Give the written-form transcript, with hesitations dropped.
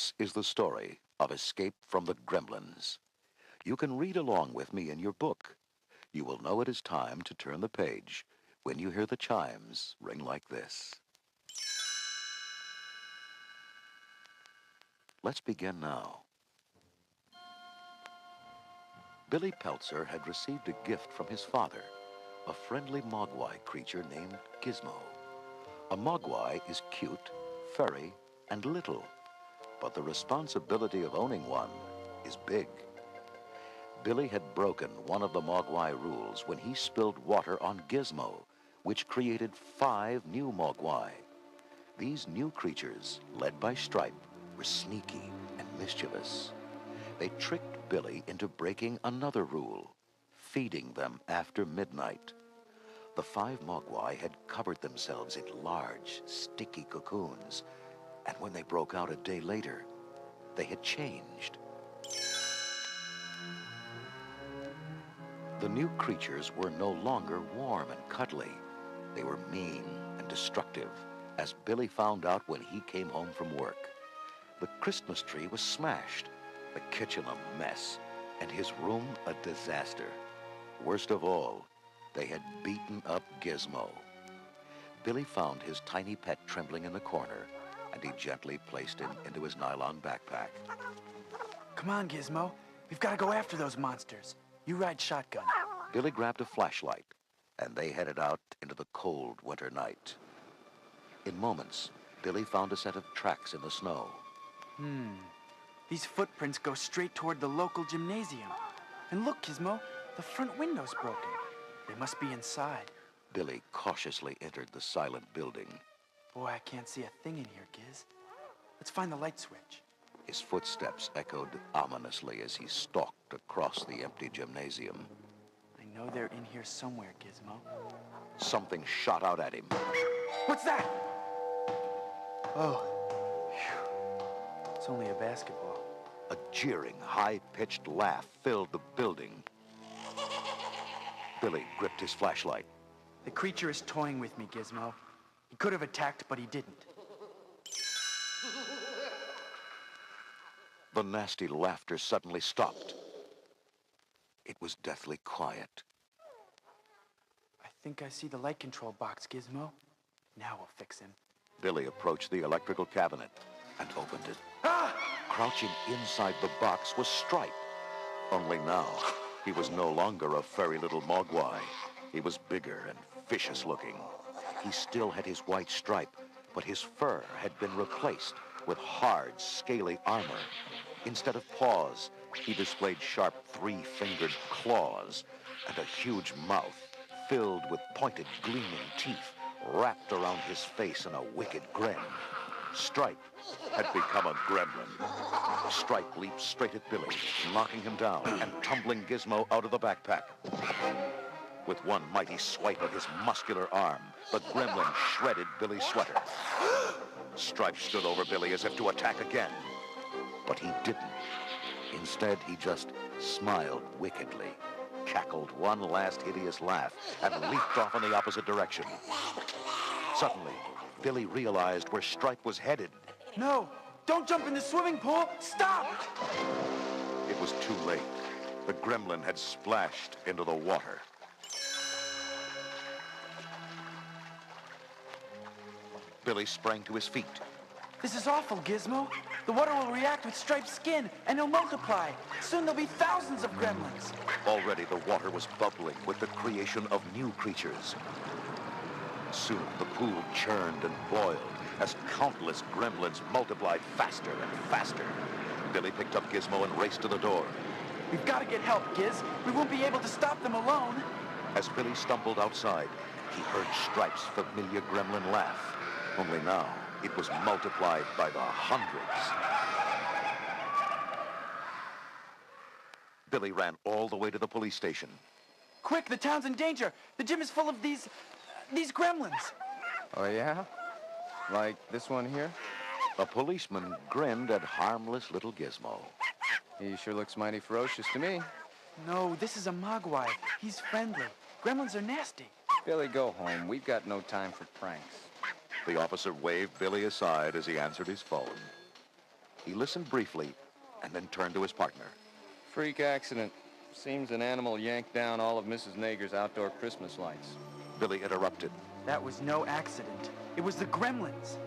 This is the story of Escape from the Gremlins. You can read along with me in your book. You will know it is time to turn the page when you hear the chimes ring like this. Let's begin now. Billy Peltzer had received a gift from his father, a friendly mogwai creature named Gizmo. A mogwai is cute, furry, and little, but the responsibility of owning one is big. Billy had broken one of the mogwai rules when he spilled water on Gizmo, which created 5 new mogwai. These new creatures, led by Stripe, were sneaky and mischievous. They tricked Billy into breaking another rule, feeding them after midnight. The 5 mogwai had covered themselves in large, sticky cocoons, and when they broke out a day later, they had changed. The new creatures were no longer warm and cuddly. They were mean and destructive, as Billy found out when he came home from work. The Christmas tree was smashed, the kitchen a mess, and his room a disaster. Worst of all, they had beaten up Gizmo. Billy found his tiny pet trembling in the corner, and he gently placed him into his nylon backpack. Come on, Gizmo. We've got to go after those monsters. You ride shotgun. Billy grabbed a flashlight, and they headed out into the cold winter night. In moments, Billy found a set of tracks in the snow. These footprints go straight toward the local gymnasium. And look, Gizmo, the front window's broken. They must be inside. Billy cautiously entered the silent building. Boy, I can't see a thing in here, Giz. Let's find the light switch. His footsteps echoed ominously as he stalked across the empty gymnasium. I know they're in here somewhere, Gizmo. Something shot out at him. What's that? Oh, phew. It's only a basketball. A jeering, high-pitched laugh filled the building. Billy gripped his flashlight. The creature is toying with me, Gizmo. He could have attacked, but he didn't. The nasty laughter suddenly stopped. It was deathly quiet. I think I see the light control box, Gizmo. Now we'll fix him. Billy approached the electrical cabinet and opened it. Ah! Crouching inside the box was Stripe. Only now, he was no longer a furry little mogwai. He was bigger and vicious-looking. He still had his white stripe, but his fur had been replaced with hard, scaly armor. Instead of paws, he displayed sharp 3-fingered claws and a huge mouth filled with pointed, gleaming teeth wrapped around his face in a wicked grin. Stripe had become a gremlin. Stripe leaped straight at Billy, knocking him down and tumbling Gizmo out of the backpack. With one mighty swipe of his muscular arm, the gremlin shredded Billy's sweater. Stripe stood over Billy as if to attack again, but he didn't. Instead, he just smiled wickedly, cackled one last hideous laugh, and leaped off in the opposite direction. Suddenly, Billy realized where Stripe was headed. No! Don't jump in the swimming pool! Stop! It was too late. The gremlin had splashed into the water. Billy sprang to his feet. This is awful, Gizmo. The water will react with Stripe's skin, and he'll multiply. Soon there'll be thousands of gremlins. Already the water was bubbling with the creation of new creatures. Soon the pool churned and boiled as countless gremlins multiplied faster and faster. Billy picked up Gizmo and raced to the door. We've got to get help, Giz. We won't be able to stop them alone. As Billy stumbled outside, he heard Stripe's familiar gremlin laugh. Only now, it was multiplied by the hundreds. Billy ran all the way to the police station. Quick, the town's in danger. The gym is full of these gremlins. Oh, yeah? Like this one here? A policeman grinned at harmless little Gizmo. He sure looks mighty ferocious to me. No, this is a mogwai. He's friendly. Gremlins are nasty. Billy, go home. We've got no time for pranks. The officer waved Billy aside as he answered his phone. He listened briefly and then turned to his partner. Freak accident. Seems an animal yanked down all of Mrs. Nager's outdoor Christmas lights. Billy interrupted. That was no accident. It was the gremlins.